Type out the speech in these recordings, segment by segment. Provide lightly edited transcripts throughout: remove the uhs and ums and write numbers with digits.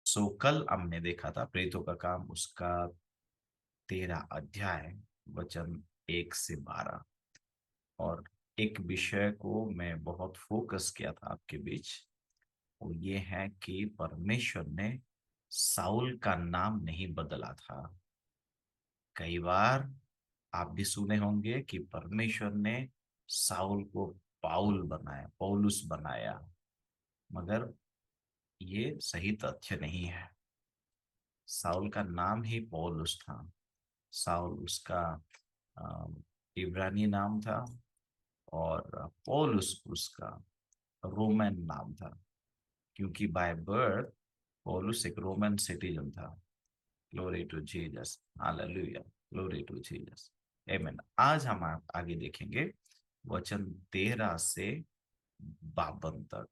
सो कल हमने देखा था प्रेरितों का काम उसका 13 अध्याय वचन 1 से 12। और एक विषय को मैं बहुत फोकस किया था आपके बीच, वो ये है कि परमेश्वर ने साउल का नाम नहीं बदला था। कई बार आप भी सुने होंगे कि परमेश्वर ने साउल को पाउल बनाया, पौलुस बनाया, मगर ये सही तथ्य नहीं है। साउल का नाम ही पौलुस था। साउल उसका अ, इब्रानी नाम था और पौलुस उसका रोमन नाम था, क्योंकि बाय बर्थ पौलुस एक रोमन सिटीजन था। Glory to Jesus, hallelujah, glory to Jesus, amen. आज हम आगे देखेंगे वचन 13 से 52 तक,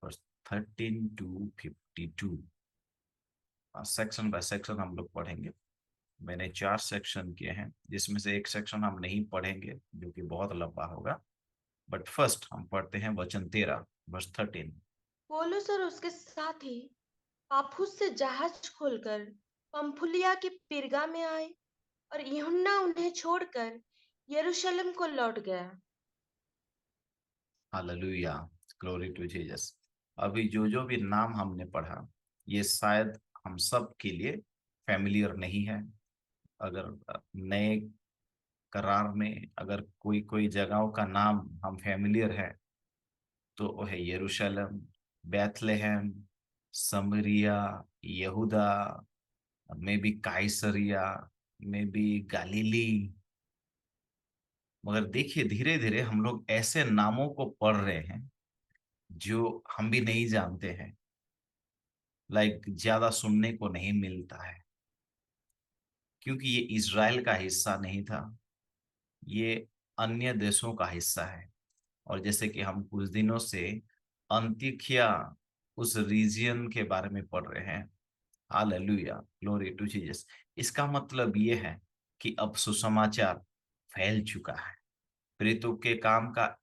verse 13 to 52। Section by section हम लोग पढ़ेंगे। मैंने 4 सेक्शन किए हैं, जिसमें से एक सेक्शन हम नहीं पढ़ेंगे जो कि बहुत लंबा होगा। बट फर्स्ट हम पढ़ते हैं वचन 13 वर्स 13। पौलुस और उसके साथी पाफुस से जहाज खोलकर पंफुलिया के पिरगा में आए और यूहन्ना उन्हें छोड़कर यरूशलेम को लौट गया। Hallelujah, glory to Jesus. अभी जो जो भी नाम हमने पढ़ा, ये शायद हम सब के लिए फैमिलियर नहीं है। अगर नए करार में अगर कोई कोई जगहों का नाम हम फैमिलियर है तो वो है यरूशलेम, बैथलेहम, समरिया, यहूदा, मे बी काइसरिया, मे बी गलीली। मगर देखिए, धीरे धीरे हम लोग ऐसे नामों को पढ़ रहे हैं जो हम भी नहीं जानते हैं, लाइक ज्यादा सुनने को नहीं मिलता है, क्योंकि ये इज़राइल का हिस्सा नहीं था, ये अन्य देशों का हिस्सा है। और जैसे कि हम कुछ दिनों से अंतिखिया उस रीजियन के बारे में पढ़ रहे हैं। Hallelujah, glory to Jesus. इसका मतलब ये है कि अब सुसमाचार फैल चुका है। प्रेरितों के काम का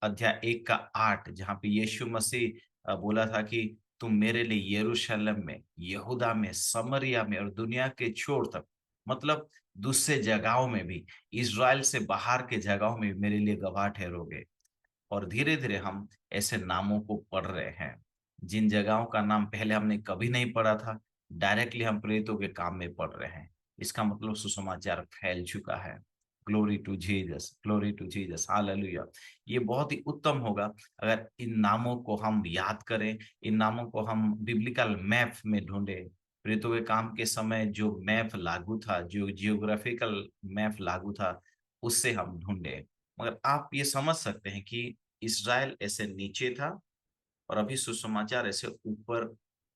अध्याय 1 का 8, जहां पे यीशु मसीह बोला था कि तुम मेरे लिए यरूशलेम में, यहूदा में, समरिया में और दुनिया के छोर तक, मतलब दूसरे जगहों में भी, इज़राइल से बाहर के जगहों में भी मेरे लिए गवाह ठहरोगे। और धीरे धीरे हम ऐसे नामों को पढ़ रहे हैं जिन जगहों का नाम पहले हमने कभी नहीं पढ़ा था, डायरेक्टली हम प्रेरितों के काम में पढ़ रहे हैं। इसका मतलब सुसमाचार फैल चुका है। Glory to Jesus, glory to Jesus, hallelujah. ये बहुत ही उत्तम होगा अगर इन नामों को हम याद करें, इन नामों को हम बिब्लिकल मैप में ढूंढें। प्रेरितों के काम के समय जो मैप लागू था, जो जियोग्राफिकल मैप लागू था, उससे हम ढूंढे। मगर आप ये समझ सकते हैं कि इज़राइल ऐसे नीचे था और अभी सुसमाचार ऐसे ऊपर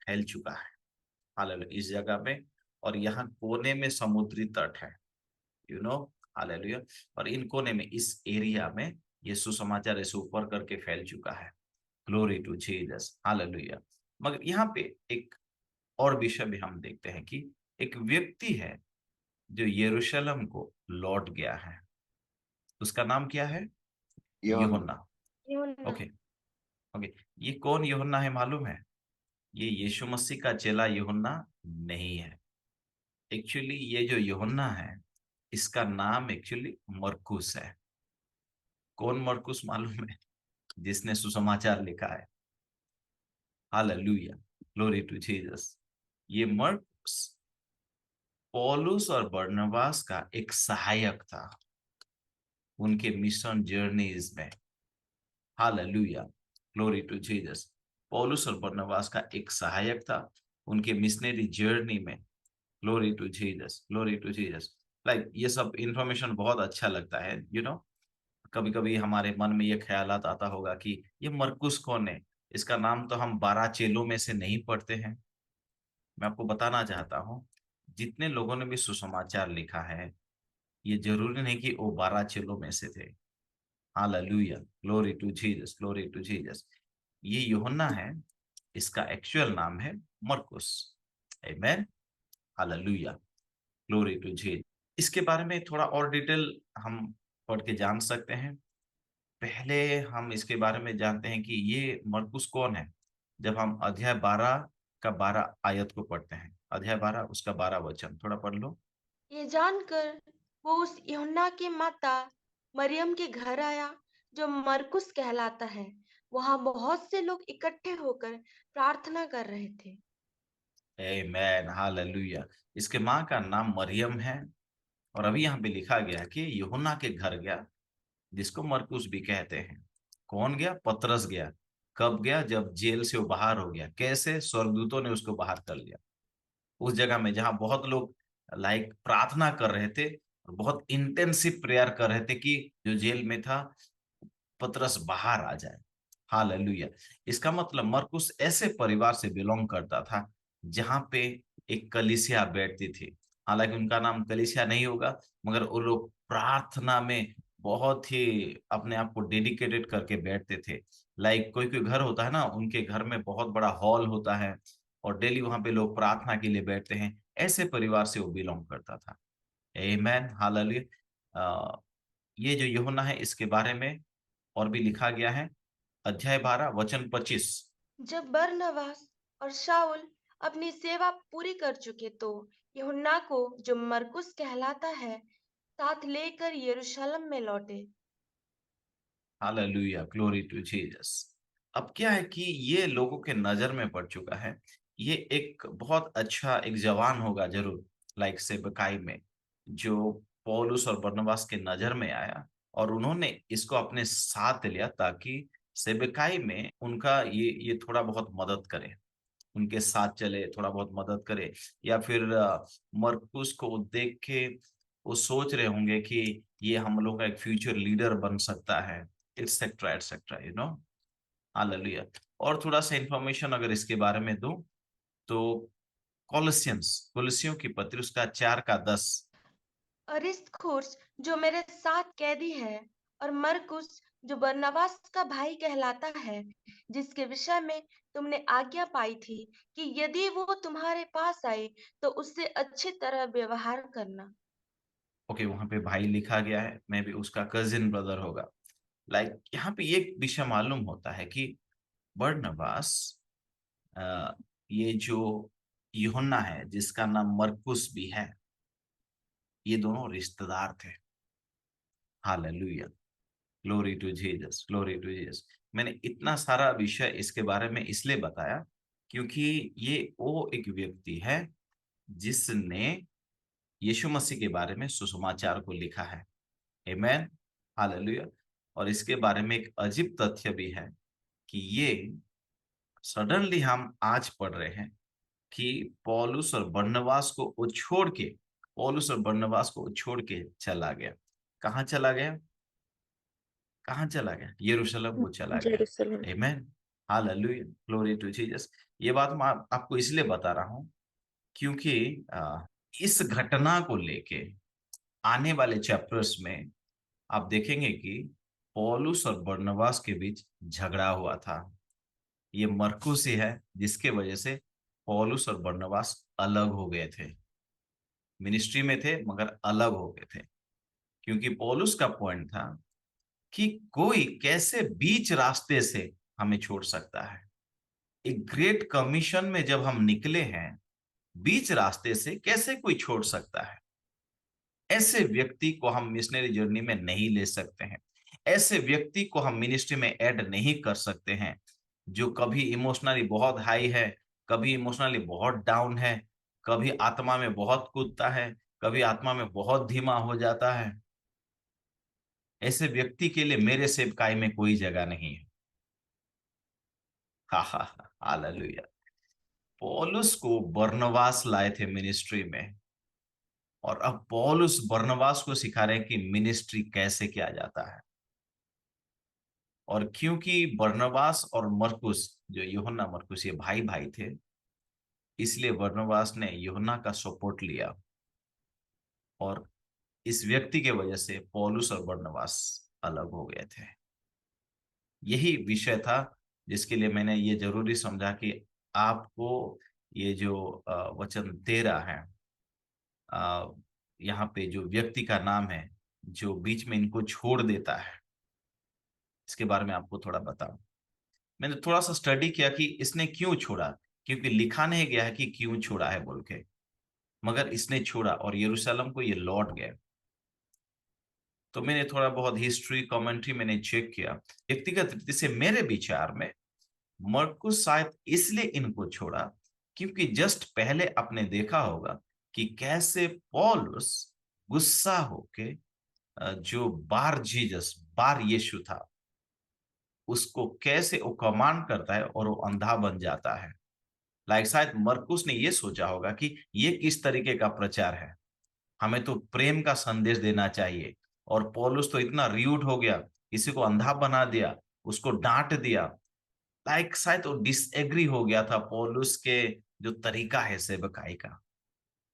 फैल चुका है। हालेलुया, इस जगह में। और यहाँ कोने में समुद्री तट है, यू नो, हालेलुया। और इन कोने में, इस एरिया में, ये सुसमाचार ऐसे ऊपर करके फैल चुका है। Glory to Jesus, hallelujah. मगर यहाँ पे एक और विषय भी हम देखते हैं कि एक व्यक्ति है जो यरूशलेम को लौट गया है। उसका नाम क्या है? यूहन्ना। यूहन्ना। यूहन्ना। Okay, okay. ये कौन यूहन्ना है मालूम है? ये यीशु मसीह का चेला यूहन्ना नहीं है। एक्चुअली ये जो यूहन्ना है, इसका नाम एक्चुअली मरकुस है। कौन मरकुस मालूम है? जिसने सुसमाचार लिखा है। Hallelujah, glory to Jesus. ये मरकुस पौलुस और बरनबास का एक सहायक था उनके मिशन जर्नीज में। Hallelujah, glory to Jesus. पौलुस और बरनबास का एक सहायक था उनके मिशनरी जर्नी में। Glory to Jesus, glory to Jesus. Like ये सब इंफॉर्मेशन बहुत अच्छा लगता है, यू नो। कभी कभी हमारे मन में ये ख्यालात आता होगा कि ये मरकुस कौन है, इसका नाम तो हम 12 चेलों में से नहीं पढ़ते हैं। मैं आपको बताना चाहता हूँ, जितने लोगों ने भी सुसमाचार लिखा है, ये जरूरी नहीं कि वो 12 चेलों में से थे। Hallelujah, glory to Jesus, glory to Jesus. ये यूहन्ना है, इसका एक्चुअल नाम है मरकुस। Amen, hallelujah, glory to Jesus. इसके बारे में थोड़ा और डिटेल हम पढ़ के जान सकते हैं। पहले हम इसके बारे में जानते हैं कि ये मरकुस कौन है। जब हम अध्याय 12 का 12 आयत को पढ़ते हैं। अध्याय 12 उसका 12 वचन थोड़ा पढ़ लो। ये जानकर वो उस यूहन्ना की माता मरियम के घर आया, जो मरकुस कहलाता है। वहां बहुत से लोग इकट्ठे होकर प्रार्थना कर रहे थे। Amen, hallelujah. इसके माँ का नाम मरियम है। और अभी यहाँ पे लिखा गया है कि यूहन्ना के घर गया, जिसको मरकुस भी कहते हैं। कौन गया? पतरस गया। कब गया? जब जेल से वो बाहर हो गया। कैसे? स्वर्गदूतों ने उसको बाहर कर लिया। उस जगह में जहां बहुत लोग प्रार्थना कर रहे थे और बहुत इंटेंसिव प्रेयर कर रहे थे कि जो जेल में था पतरस बाहर आ जाए। हालेलुया। इसका मतलब मरकुस ऐसे परिवार से बिलोंग करता था जहां पे एक कलीसिया बैठती थी। हालांकि उनका नाम कलीसिया नहीं होगा, मगर वो लोग प्रार्थना में बहुत ही अपने आप को डेडिकेटेड करके बैठते थे। कोई कोई घर होता है ना, उनके घर में बहुत बड़ा हॉल होता है और डेली वहां पे लोग प्रार्थना के लिए बैठते हैं। ऐसे परिवार से वो बिलोंग करता था। आमेन, हालेलुया। ये जो यूहन्ना है इसके बारे में और भी लिखा गया है। अध्याय 12 वचन 25। जब बरनबास और शाऊल अपनी सेवा पूरी कर चुके, तो यूहन्ना को, जो मरकुस कहलाता है, साथ लेकर यरूशलेम में लौटे। Hallelujah, glory to Jesus. अब क्या है कि ये लोगों के नजर में पड़ चुका है। ये एक बहुत अच्छा एक जवान होगा जरूर, सेबकाई में, जो पौलुस और बरनबास के नजर में आया और उन्होंने इसको अपने साथ लिया ताकि सेबकाई में उनका ये थोड़ा बहुत मदद करे, उनके साथ चले, थोड़ा बहुत मदद करे। या फिर मरकुस को देख के वो सोच रहे होंगे कि ये हम लोग का एक फ्यूचर लीडर बन सकता है, एटसेट्रा एटसेट्रा, हालेलुया। और थोड़ा सा इंफॉर्मेशन अगर इसके बारे में दूं तो कोलोसियों की पत्री उसका 4 का 10। अरिस्तर्खुस, जो मेरे साथ कैदी है, और मरकुस, जो बरनबास का भाई कहलाता है, जिसके विषय में तुमने आज्ञा पाई थी कि यदि वो तुम्हारे पास आए तो उससे अच्छी तरह व्यवहार करना। ओके, वहां पे भाई लिखा गया है, मैं भी उसका कजिन ब्रदर होगा। यहाँ पे एक विषय मालूम होता है कि बरनबास, अ, ये जो यूहन्ना है जिसका नाम मरकुस भी है, ये दोनों रिश्तेदार थे। Hallelujah, glory to Jesus, glory to Jesus. मैंने इतना सारा विषय इसके बारे में इसलिए बताया क्योंकि ये वो एक व्यक्ति है जिसने यीशु मसीह के बारे में सुसमाचार को लिखा है। आमेन, हालेलुया। और इसके बारे में एक अजीब तथ्य भी है कि ये सडनली हम आज पढ़ रहे हैं कि पौलुस और बरनबास को छोड़ के चला गया। कहाँ चला गया? कहाँ चला गया? यरूशलेम को चला गया। Jerusalem. Amen, hallelujah, glory to Jesus. ये बात मैं आपको इसलिए बता रहा हूँ क्योंकि इस घटना को लेके आने वाले चैप्टर्स में आप देखेंगे कि पौलुस और बरनबास के बीच झगड़ा हुआ था। ये मरकुस ही है जिसके वजह से पौलुस और बरनबास अलग हो गए थे। मिनिस्ट्री में थे मगर अलग हो गए थे क्योंकि पौलुस का पॉइंट था कि कोई कैसे बीच रास्ते से हमें छोड़ सकता है। एक ग्रेट कमीशन में जब हम निकले हैं, बीच रास्ते से कैसे कोई छोड़ सकता है? ऐसे व्यक्ति को हम मिशनरी जर्नी में नहीं ले सकते हैं। ऐसे व्यक्ति को हम मिनिस्ट्री में ऐड नहीं कर सकते हैं जो कभी इमोशनली बहुत हाई है, कभी इमोशनली बहुत डाउन है, कभी आत्मा में बहुत कूदता है, कभी आत्मा में बहुत धीमा हो जाता है। ऐसे व्यक्ति के लिए मेरे सेवकाई में कोई जगह नहीं है। हा हा हा, हालेलुया। पौलुस को बरनबास लाए थे मिनिस्ट्री में और अब पौलुस बरनबास को सिखा रहे हैं कि मिनिस्ट्री कैसे किया जाता है। और क्योंकि बरनबास और मरकुस, जो यूहन्ना मरकुस ये भाई भाई थे, इसलिए बरनबास ने यूहन्ना का सपोर्ट लिया और इस व्यक्ति के वजह से पौलुस और बरनबास अलग हो गए थे। यही विषय था जिसके लिए मैंने ये जरूरी समझा कि आपको ये जो वचन 13 है, अ, यहाँ पे जो व्यक्ति का नाम है जो बीच में इनको छोड़ देता है, इसके बारे में आपको थोड़ा बताऊं। मैंने थोड़ा सा स्टडी किया कि इसने क्यों छोड़ा, क्योंकि लिखा नहीं गया है कि क्यों छोड़ा है बोल के, मगर इसने छोड़ा और यरूशलेम को ये लौट गए। तो मैंने थोड़ा बहुत हिस्ट्री कमेंट्री मैंने चेक किया। व्यक्तिगत रीति से मेरे विचार में मरकुस शायद इसलिए इनको छोड़ा क्योंकि जस्ट पहले आपने देखा होगा कि कैसे पौलुस गुस्सा होके जो बार जीसस, बार यीशु था, उसको कैसे वो कमांड करता है और वो अंधा बन जाता है। शायद मरकुस ने ये सोचा होगा कि ये किस तरीके का प्रचार है, हमें तो प्रेम का संदेश देना चाहिए। और पौलुस तो इतना र्यूड हो गया, किसी को अंधा बना दिया, उसको डांट दिया। शायद वो डिसएग्री हो गया था पौलुस के जो तरीका है सेवकाई का।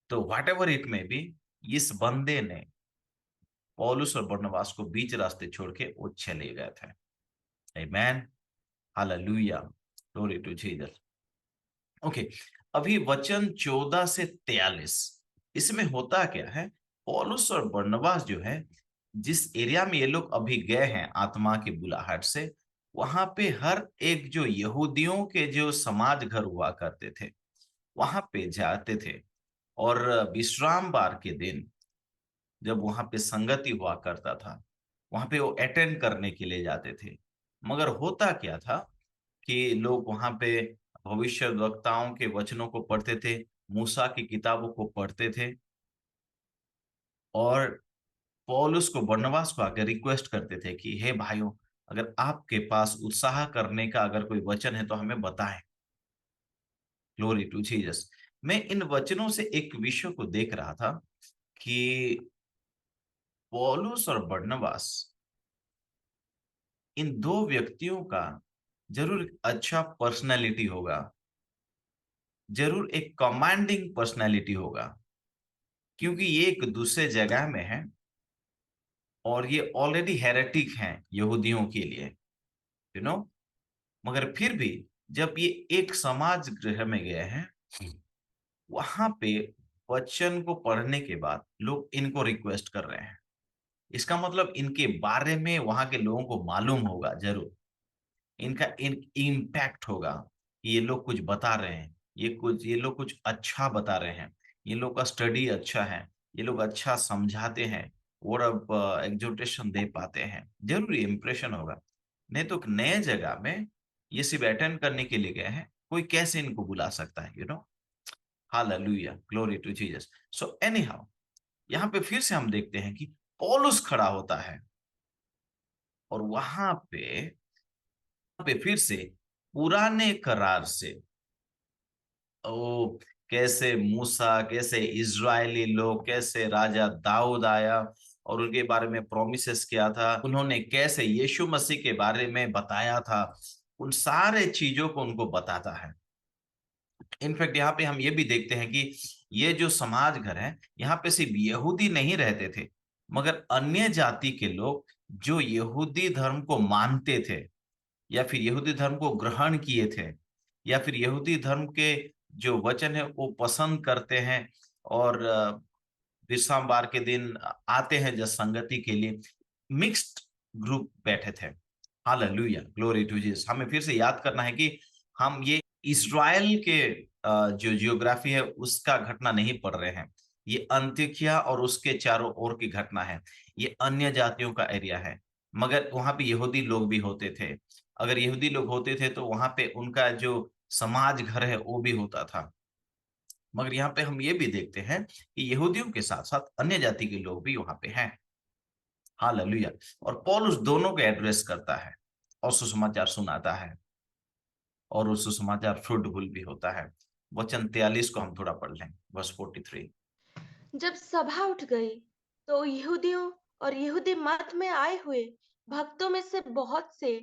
तो व्हाट एवर इट में बी, इस बंदे ने पौलुस और बरनबास को बीच रास्ते छोड़ के वो चले गए थे। Amen, hallelujah, glory to Jesus. Okay, अभी वचन 14 से 43, इसमें होता क्या है, पौलुस और बरनबास जो है, जिस एरिया में ये लोग अभी गए हैं आत्मा की बुलाहट से, वहां पे हर एक जो यहूदियों के जो समाज घर हुआ करते थे, वहां पे जाते थे। और विश्राम बार के दिन जब वहां पे संगति हुआ करता था, वहां पे वो अटेंड करने के लिए जाते थे। मगर होता क्या था कि लोग वहां पे भविष्य वक्ताओं के वचनों को पढ़ते थे, मूसा की किताबों को पढ़ते थे, और पौलुस को, बरनबास को आकर रिक्वेस्ट करते थे कि हे भाइयों, अगर आपके पास उत्साह करने का अगर कोई वचन है तो हमें बताएं। Glory to Jesus. मैं इन वचनों से एक विषय को देख रहा था कि पौलुस और बरनबास, इन दो व्यक्तियों का जरूर एक अच्छा पर्सनैलिटी होगा, जरूर एक कमांडिंग पर्सनैलिटी होगा, क्योंकि ये एक दूसरे जगह में है और ये ऑलरेडी हेरेटिक हैं यहूदियों के लिए, यू नो। मगर फिर भी जब ये एक समाज गृह में गए हैं, वहां पे वचन को पढ़ने के बाद लोग इनको रिक्वेस्ट कर रहे हैं, इसका मतलब इनके बारे में वहां के लोगों को मालूम होगा जरूर, इनका इम्पैक्ट होगा कि ये लोग कुछ बता रहे हैं, ये लोग कुछ अच्छा बता रहे हैं, ये लोग का स्टडी अच्छा है, ये लोग अच्छा समझाते हैं और अब एग्जोटेशन दे पाते हैं, जरूर इम्प्रेशन होगा। नहीं तो एक नए जगह में ये सिर्फ अटेंड करने के लिए गए हैं, कोई कैसे इनको बुला सकता है, you know. Hallelujah, glory to Jesus. So anyhow, यहाँ पे फिर से हम देखते हैं कि पौलुस खड़ा होता है और वहां पे फिर से पुराने करार से, ओ, कैसे मूसा, कैसे इज़राइली लोग, कैसे राजा दाऊद आया और उनके बारे में प्रोमिसेस किया था, उन्होंने कैसे यीशु मसीह के बारे में बताया था, उन सारे चीजों को उनको बताता है। इनफैक्ट यहाँ पे हम ये भी देखते हैं कि ये जो समाज घर है, यहाँ पे सिर्फ यहूदी नहीं रहते थे, मगर अन्य जाति के लोग जो यहूदी धर्म को मानते थे, या फिर यहूदी धर्म को ग्रहण किए थे, या फिर यहूदी धर्म के जो वचन है वो पसंद करते हैं, और विश्रामवार के दिन आते हैं जब संगति के लिए, मिक्स्ड ग्रुप बैठे थे। Hallelujah, glory to Jesus. हमें फिर से याद करना है कि हम ये इज़राइल के जो जियोग्राफी है उसका घटना नहीं पढ़ रहे हैं, ये अंत्योकिया और उसके चारों ओर की घटना है, ये अन्य जातियों का एरिया है। मगर वहां पे यहूदी लोग भी होते थे, अगर यहूदी लोग होते थे तो वहां पे उनका जो समाज घर है वो भी होता था। मगर यहाँ पे हम ये भी देखते हैं कि यहूदियों के साथ साथ अन्य जाति के लोग भी वहां पे हैं। हालेलुया। और पौलुस दोनों को एड्रेस करता है और सुसमाचार सुनाता है, और वो सुसमाचार फ्रूटफुल भी होता है। वचन 43 को हम थोड़ा पढ़ लें, वर्स 43। जब सभा उठ गई तो यहूदियों और यहूदी मत में आए हुए भक्तों में से बहुत से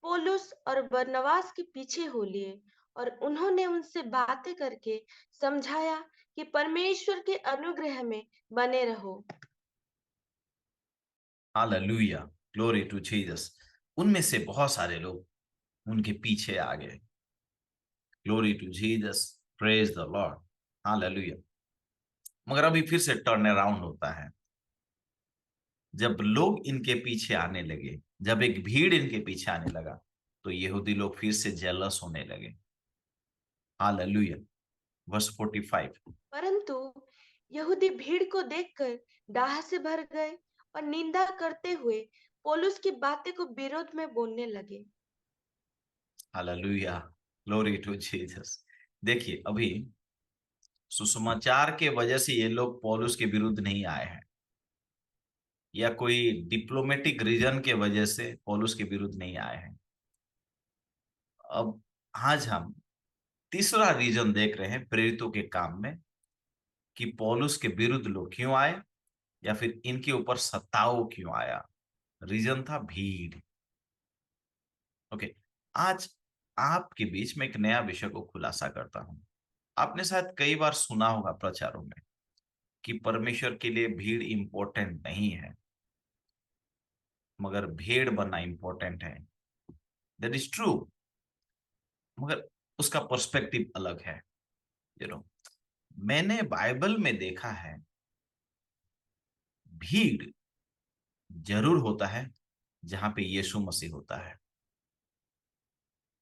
पौलुस और बरनबास के पीछे हो लिए और उन्होंने उनसे बातें करके समझाया कि परमेश्वर के अनुग्रह में बने रहो। Hallelujah, glory to Jesus. उनमें से बहुत सारे लोग उनके पीछे आ गए। Glory to Jesus, praise the Lord, hallelujah. मगर अभी फिर से टर्न अराउंड होता है, जब लोग इनके पीछे आने लगे, जब एक भीड़ इनके पीछे आने लगा, तो यहूदी लोग फिर से जेलस होने लगे। हालेलुया। वर्स 45। परंतु यहूदी भीड़ को देखकर डाह से भर गए और निंदा करते हुए पौलुस की बातें को विरोध में बोलने लगे। हालेलुया। Glory to Jesus. देखिए, अभी सुसमाचार के वजह से ये लोग पौलुस के विरुद्ध नहीं आए हैं, या कोई डिप्लोमेटिक रीजन के वजह से पौलुस के विरुद्ध नहीं आए हैं। अब आज हम तीसरा रीजन देख रहे हैं प्रेरितों के काम में, कि पौलुस के विरुद्ध लोग क्यों आए, या फिर इनके ऊपर सताव क्यों आया। रीजन था भीड़। ओके। आज आपके बीच में एक नया विषय को खुलासा करता हूं। आपने शायद कई बार सुना होगा प्रचारों में कि परमेश्वर के लिए भीड़ इंपॉर्टेंट नहीं है, मगर भेड़ बनना इंपॉर्टेंट है। दैट इज ट्रू, मगर उसका पर्सपेक्टिव अलग है। यू नो, मैंने बाइबल में देखा है, भीड़ जरूर होता है जहां पे यीशु मसीह होता है।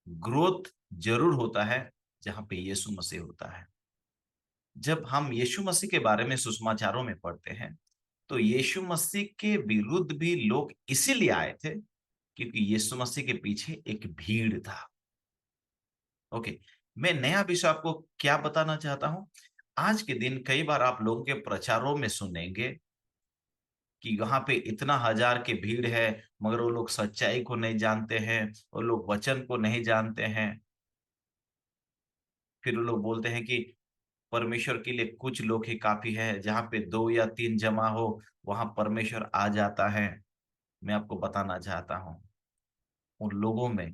ग्रोथ जरूर होता है जहां पे यीशु मसीह होता है। जब हम यीशु मसीह के बारे में सुसमाचारों में पढ़ते हैं, तो यीशु मसीह के विरुद्ध भी लोग इसीलिए आए थे क्योंकि यीशु मसीह के पीछे एक भीड़ था। ओके। मैं नया विषय आपको क्या बताना चाहता हूं। आज के दिन कई बार आप लोगों के प्रचारों में सुनेंगे कि वहां पे इतना हजार की भीड़ है, मगर वो लोग सच्चाई को नहीं जानते हैं, वो लोग वचन को नहीं जानते हैं। फिर वो लोग बोलते हैं कि परमेश्वर के लिए कुछ लोग ही काफी है, जहां पे 2 या 3 जमा हो वहां परमेश्वर आ जाता है। मैं आपको बताना चाहता हूं, उन लोगों में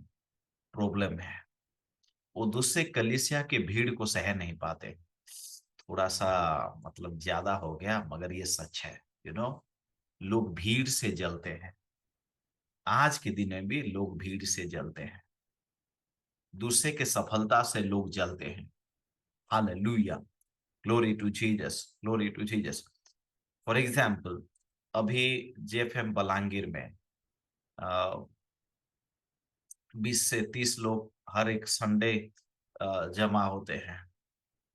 प्रॉब्लम है। वो दूसरे कलीसिया के भीड़ को सह नहीं पाते। थोड़ा सा मतलब ज्यादा हो गया, मगर ये सच है। यू नो, लोग भीड़ से जलते हैं। आज के दिन में भी लोग भीड़ से जलते हैं। दूसरे के सफलता से लोग जलते हैं। Hallelujah. Glory to Jesus. Glory to Jesus. For example, अभी जेएफएम बलांगीर में 20 से 30 लोग हर एक संडे जमा होते हैं।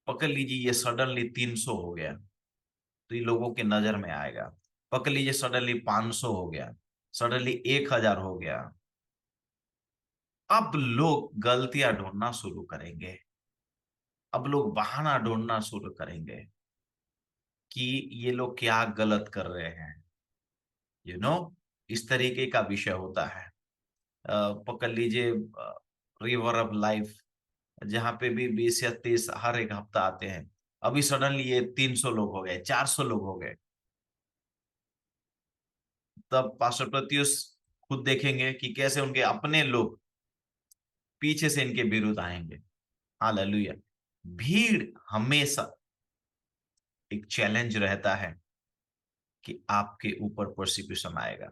पकड़ लीजिए ये सडनली 300 हो गया, तो ये लोगों के नजर में आएगा। पकड़ लीजिए सडनली 500 हो गया, सडनली 1000 हो गया। अब लोग गलतियां ढूंढना शुरू करेंगे। अब लोग बहाना ढूंढना शुरू करेंगे कि ये लोग क्या गलत कर रहे हैं। यू नो, इस तरीके का विषय होता है। पकड़ लीजिए रिवर ऑफ लाइफ, जहां पे भी 20 या 30 हर एक हफ्ता आते हैं। अभी सडनली ये 300 लोग हो गए, 400 लोग हो गए। तब पास्टर प्रत्युष खुद देखेंगे कि कैसे उनके अपने लोग पीछे से इनके विरुद्ध आएंगे। हालेलुया। भीड़ हमेशा एक चैलेंज रहता है कि आपके ऊपर प्रोसिक्यूशन आएगा,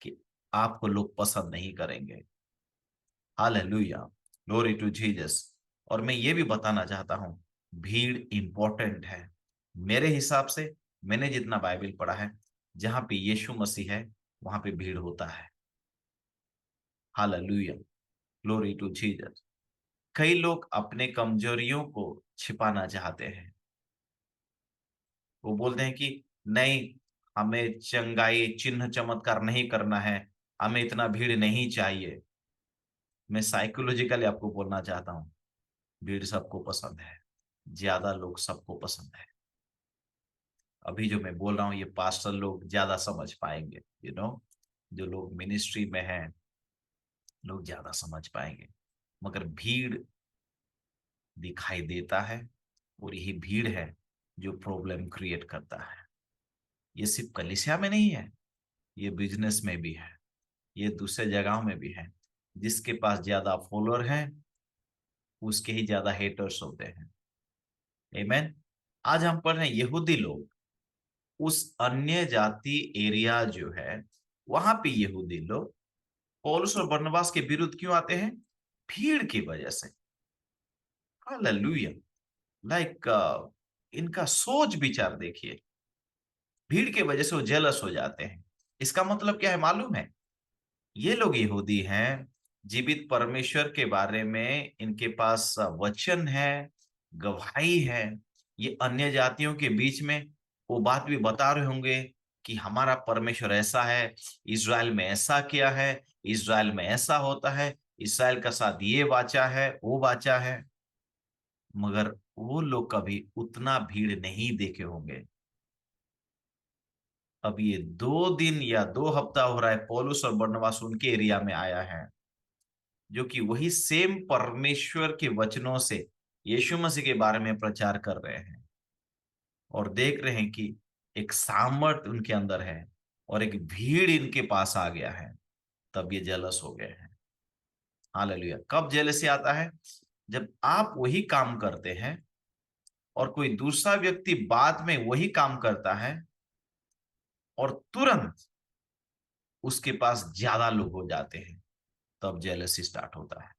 कि आपको लोग पसंद नहीं करेंगे। हालेलुया। Glory to Jesus. और मैं ये भी बताना चाहता हूं, भीड़ इंपॉर्टेंट है। मेरे हिसाब से, मैंने जितना बाइबल पढ़ा है, जहां पे यीशु मसीह है वहां पे भीड़ होता है। हालेलुया। Glory to Jesus. कई लोग अपने कमजोरियों को छिपाना चाहते हैं। वो बोलते हैं कि नहीं, हमें चंगाई चिन्ह चमत्कार नहीं करना है, हमें इतना भीड़ नहीं चाहिए। मैं साइकोलॉजिकली आपको बोलना चाहता हूँ, भीड़ सबको पसंद है, ज्यादा लोग सबको पसंद है। अभी जो मैं बोल रहा हूँ ये पास्टर लोग ज्यादा समझ पाएंगे। यू नो, जो लोग मिनिस्ट्री में हैं, लोग ज्यादा समझ पाएंगे। मगर भीड़ दिखाई देता है, और यही भीड़ है जो प्रॉब्लम क्रिएट करता है। ये सिर्फ कलीसिया में नहीं है, ये बिजनेस में भी है, ये दूसरे जगहों में भी है। जिसके पास ज्यादा फॉलोअर हैं, उसके ही ज्यादा हेटर्स होते हैं। आमेन। आज हम पढ़ रहे हैं यहूदी लोग उस अन्य जाति एरिया जो है, वहां पे यहूदी लोग पौलुस और बरनबास के विरुद्ध क्यों आते हैं? भीड़ की वजह से। हालेलुया। लाइक इनका सोच विचार देखिए। भीड़ की वजह से वो जेलस हो जाते हैं। इसका मतलब क्या है मालूम है? ये लोग यहूदी हैं, जीवित परमेश्वर के बारे में इनके पास वचन है, गवाही है। ये अन्य जातियों के बीच में वो बात भी बता रहे होंगे कि हमारा परमेश्वर ऐसा है, इज़राइल में ऐसा किया है, इज़राइल में ऐसा होता है, इस्राएल का साथ ये वाचा है, वो वाचा है। मगर वो लोग कभी उतना भीड़ नहीं देखे होंगे। अब ये 2 दिन या 2 हफ्ता हो रहा है, पौलुस और बरनबास उनके एरिया में आया है, जो कि वही सेम परमेश्वर के वचनों से यीशु मसीह के बारे में प्रचार कर रहे हैं, और देख रहे हैं कि एक सामर्थ उनके अंदर है और एक भीड़ इनके पास आ गया है। तब ये जेलस हो गए हैं। हालेलुया। कब जेलसी आता है? जब आप वही काम करते हैं और कोई दूसरा व्यक्ति बाद में वही काम करता है और तुरंत उसके पास ज्यादा लोग हो जाते हैं, तब जेलसी स्टार्ट होता है।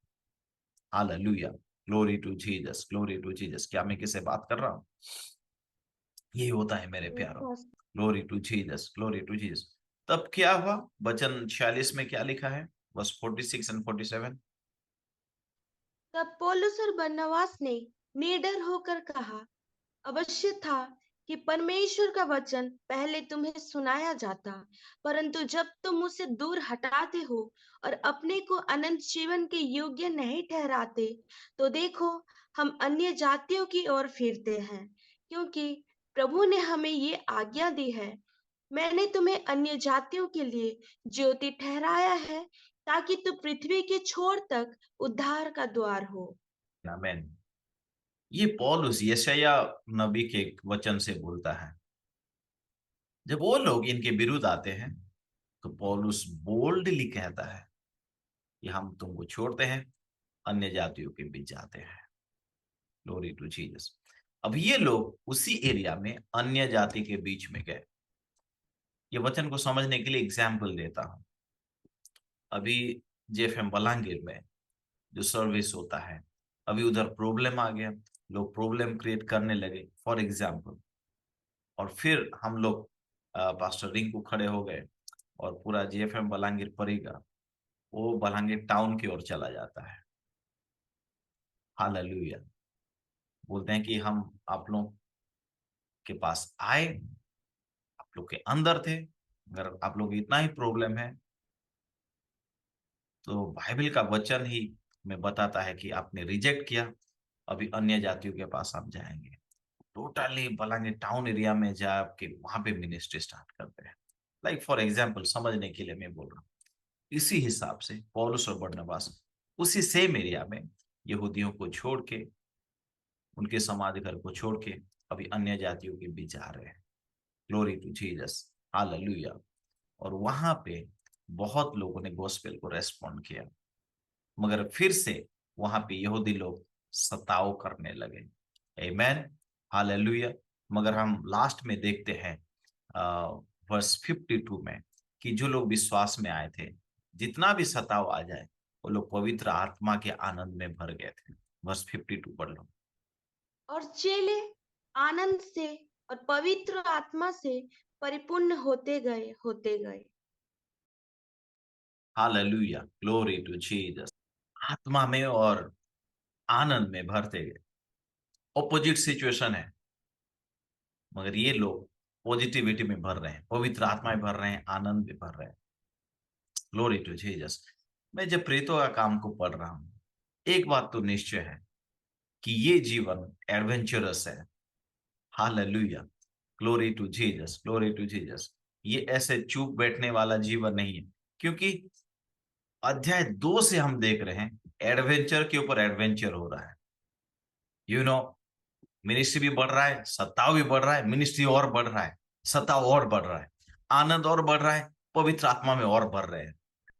Hallelujah. Glory to Jesus, glory to Jesus. क्या मैं किससे बात कर रहा हूं? यही होता है मेरे यस प्यारों। Pastor. Glory to Jesus, glory to Jesus. तब क्या हुआ? वचन 46 में क्या लिखा है? बस 46 एंड 47। तब पौलुस और बरनबास ने निडर होकर कहा, अवश्य था कि परमेश्वर का वचन पहले तुम्हें सुनाया जाता, परंतु जब तुम उसे दूर हटाते हो और अपने को अनंत जीवन के योग्य नहीं ठहराते, तो देखो, हम अन्य जातियों की ओर फिरते हैं, क्योंकि प्रभु ने हमें ये आज्ञा दी है, मैंने तुम्हें अन्य जातियों के लिए ज्योति ठहराया है, ताकि तू पृथ्वी के छोर तक उद्धार का द्वार हो। आमेन। ये पौलुस यशायाह नबी के एक वचन से बोलता है। जब वो लोग इनके विरुद्ध आते हैं, तो पौलुस बोल्डली कहता है कि हम तुमको छोड़ते हैं, अन्य जातियों के बीच जाते हैं। Glory to Jesus. अब ये लोग उसी एरिया में अन्य जाति के बीच में गए। ये वचन को समझने के लिए एग्जाम्पल देता हूं। अभी जेएफएम बलांगीर में जो सर्विस होता है, अभी उधर प्रॉब्लम आ गया, लोग प्रॉब्लम क्रिएट करने लगे फॉर एग्जाम्पल, और फिर हम लोग पास्टर रिंकू खड़े हो गए और पूरा जेएफएम बलांगीर पड़ेगा, वो बलांगीर टाउन की ओर चला जाता है। हालेलुया। बोलते हैं कि हम आप लोग के पास आए, आप लोग के अंदर थे, अगर आप लोग इतना ही प्रॉब्लम है तो बाइबल का वचन ही हमें बताता है कि आपने रिजेक्ट किया, अभी अन्य जातियों के पास आप जाएंगे। टोटली बलांगीर टाउन एरिया में जाके वहां पे मिनिस्ट्री स्टार्ट करते हैं। लाइक फॉर एग्जाम्पल समझने के लिए मैं बोल रहा हूँ। इसी हिसाब से पौलुस और बरनबास उसी सेम एरिया में यहूदियों को छोड़ के, उनके समाज घर को छोड़ के अभी अन्य जातियों के बीच जा रहे हैं। Glory to Jesus. हालेलुया। और वहां पे बहुत लोगों ने गॉस्पेल को रेस्पॉन्ड किया, मगर फिर से वहां पे यहूदी लोग सताव करने लगे। आमेन। हालेलुया। मगर हम लास्ट में देखते हैं वर्स 52 में कि जो लोग विश्वास में आए थे, जितना भी सताव आ जाए, वो लोग पवित्र आत्मा के आनंद में भर गए थे। वर्स 52 पढ़ लो। और चेले आनंद से और पवित्र आत्मा से परिपूर्ण होते गए। हालेलुया। Glory to Jesus. आत्मा में और आनंद में भरते गए। ऑपोजिट सिचुएशन है, मगर ये लोग पॉजिटिविटी में भर रहे हैं, पवित्र आत्मा में भर रहे हैं, आनंद में भर रहे हैं। Glory to Jesus. मैं जब प्रेतों का काम को पढ़ रहा हूं, एक बात तो निश्चय है कि ये जीवन एडवेंचरस है। Hallelujah. Glory to Jesus, glory to Jesus. ये ऐसे चुप बैठने वाला जीवन नहीं है, क्योंकि अध्याय 2 से हम देख रहे हैं एडवेंचर के ऊपर एडवेंचर हो रहा है। यू नो, मिनिस्ट्री भी बढ़ रहा है, सत्ताव भी बढ़ रहा है, मिनिस्ट्री और बढ़ रहा है, सत्ताव और बढ़ रहा है, आनंद और बढ़ रहा है, पवित्र आत्मा में और बढ़ रहे हैं।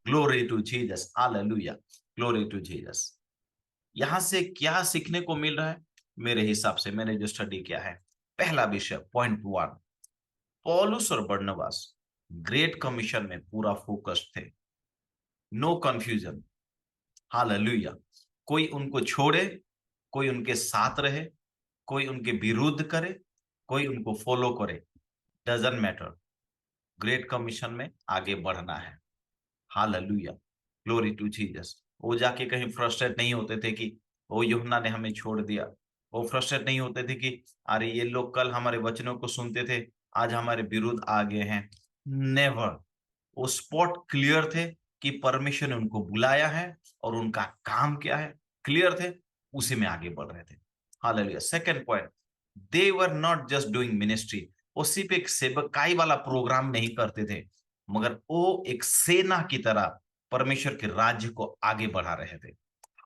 Glory to Jesus. Hallelujah. Glory to Jesus. यहां से क्या सीखने को मिल रहा है? मेरे हिसाब से मैंने जो स्टडी किया है, पहला विषय पॉइंट 1, पौलुस और बरनबास ग्रेट कमीशन में पूरा फोकस्ड थे। No confusion. हालेलुया। कोई उनको छोड़े, कोई उनके साथ रहे, कोई उनके विरुद्ध करे, कोई उनको फॉलो करे, डजंट मैटर। ग्रेट कमीशन में आगे बढ़ना है। हालेलुया। Glory to Jesus. वो जाके कहीं फ्रस्ट्रेट नहीं होते थे कि वो यूहन्ना ने हमें छोड़ दिया। वो फ्रस्ट्रेट नहीं होते थे कि अरे ये लोग कल हमारे वचनों को सुनते थे, आज हमारे विरुद्ध आ गए हैं। नेवर। वो स्पॉट क्लियर थे कि परमेश्वर ने उनको बुलाया है और उनका काम क्या है, क्लियर थे, उसी में आगे बढ़ रहे थे। Hallelujah. Second point, they were not just doing ministry. वो सिर्फ एक सेवकाई वाला प्रोग्राम नहीं करते थे, मगर वो एक सेना की तरह परमेश्वर के राज्य को आगे बढ़ा रहे थे।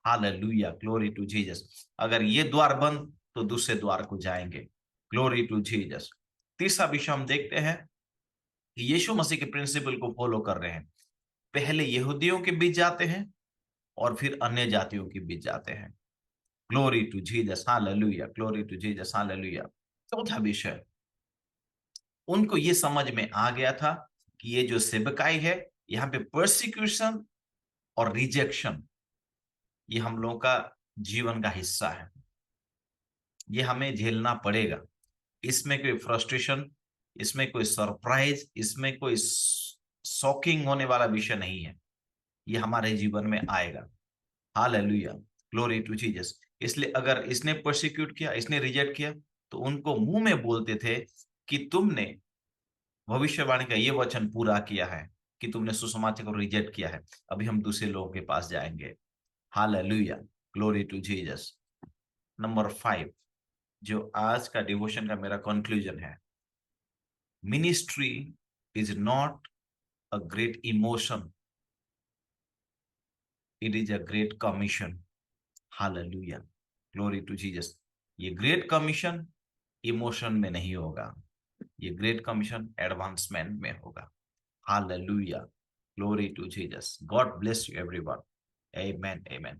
Hallelujah, glory to Jesus. अगर ये द्वार बंद तो दूसरे द्वार को जाएंगे। Glory to Jesus. तीसरा विषय हम देखते हैं कि यीशु मसीह के प्रिंसिपल को फॉलो कर रहे हैं। पहले यहूदियों के बीच जाते हैं और फिर अन्य जातियों के बीच जाते हैं। Glory to Jesus, hallelujah, glory to Jesus, hallelujah. चौथा विषय, उनको ये समझ में आ गया था कि ये जो सेवकाई है, यहाँ पे परसिक्यूशन और रिजेक्शन ये हम लोगों का जीवन का हिस्सा है। ये हमें झेलना पड़ेगा। इसमें कोई फ्रस्ट्रेशन, इसमें कोई सरप्राइज, इसमें कोई शॉकिंग होने वाला विषय नहीं है। ये हमारे जीवन में आएगा। Hallelujah, glory to Jesus. इसलिए अगर इसने प्रोसिक्यूट किया, इसने रिजेक्ट किया, तो उनको मुंह में बोलते थे कि तुमने भविष्यवाणी का ये वचन पूरा किया है कि तुमने सुसमाचार को रिजेक्ट किया है, अभी हम दूसरे लोगों के पास जाएंगे। Hallelujah, glory to Jesus. Number 5, जो आज का डिवोशन का मेरा कंक्लूजन है, ministry is not a great emotion, it is a great commission. Hallelujah, glory to Jesus. ये ग्रेट कमीशन इमोशन में नहीं होगा, ये ग्रेट कमीशन एडवांसमेंट में होगा। Hallelujah, glory to Jesus. God bless you everyone. Amen, amen.